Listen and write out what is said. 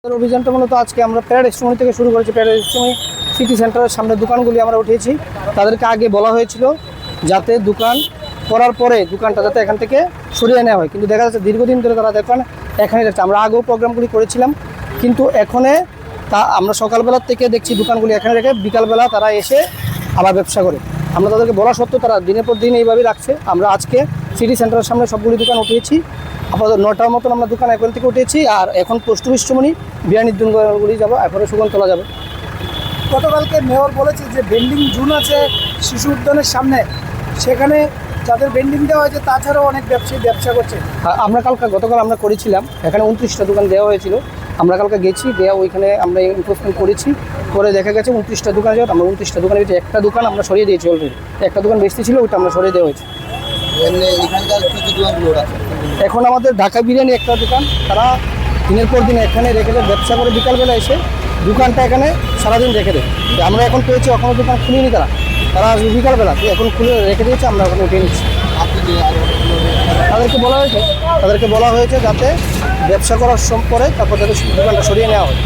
অভিযানটা মূলত আজকে আমরা প্যারেড স্টেশন থেকে শুরু করেছি। প্যারেড স্টেশন সিটি সেন্টারের সামনে দোকানগুলি আমরা উঠিয়েছি। তাদেরকে আগে বলা হয়েছিল যাতে দোকান করার পরে দোকানটা যাতে এখান থেকে সরিয়ে নেওয়া হয়, কিন্তু দেখা যাচ্ছে দীর্ঘদিন ধরে তারা দোকান এখানে যাচ্ছে। আমরা আগেও প্রোগ্রামগুলি করেছিলাম, কিন্তু এখানে আমরা সকালবেলার থেকে দেখছি দোকানগুলি এখানে রেখে বিকালবেলা তারা এসে আবার ব্যবসা করে। আমরা তাদেরকে বলা সত্ত্বেও তারা দিনের পর দিন এইভাবেই রাখছে। আমরা আজকে সিটি সেন্টারের সামনে সবগুলি দোকান উঠিয়েছি। আপাতত 9টার মতন আমরা দোকান এখন থেকে উঠেছি, আর এখন পোস্ট অফিস চমনি বিরিয়ানির দোকানগুলি যাবো, এরপরে সুগন্ধতলা যাবে। গতকালকে মেয়র বলেছে যে ভেন্ডিং জোন আছে শিশু উদ্যানের সামনে, সেখানে যাদের ভেন্ডিং দেওয়া হয়েছে তাছাড়াও অনেক ব্যবসায়ী ব্যবসা করছে। আমরা গতকাল আমরা করেছিলাম, এখানে 29টা দোকান দেওয়া হয়েছিল। আমরা কালকে গেছি, দেওয়া ওইখানে আমরা এনফোর্সমেন্ট করেছি, করে দেখা গেছে 29টা দোকান যাওয়া। আমরা 29টা দোকানের ভিতরে একটা দোকান আমরা সরিয়ে দিয়েছি অলরেডি। একটা দোকান বেশি ছিল, ওইটা আমরা সরিয়ে দেওয়া হয়েছে। এখন আমাদের ঢাকা বিরিয়ানি একটা দোকান, তারা দিনের পর দিন এখানে রেখে দেয়, ব্যবসা করে বিকালবেলা এসে দোকানটা এখানে সারাদিন রেখে দেয়। আমরা এখন পেয়েছি, এখনও দোকান খুলিনি, তারা আসবে বিকালবেলা, এখন খুলে রেখে দিয়েছে, আমরা এখন উঠিয়ে নিচ্ছি। তাদেরকে বলা হয়েছে যাতে ব্যবসা করার পরে তারপর তাদের দোকানটা সরিয়ে নেওয়া হয়।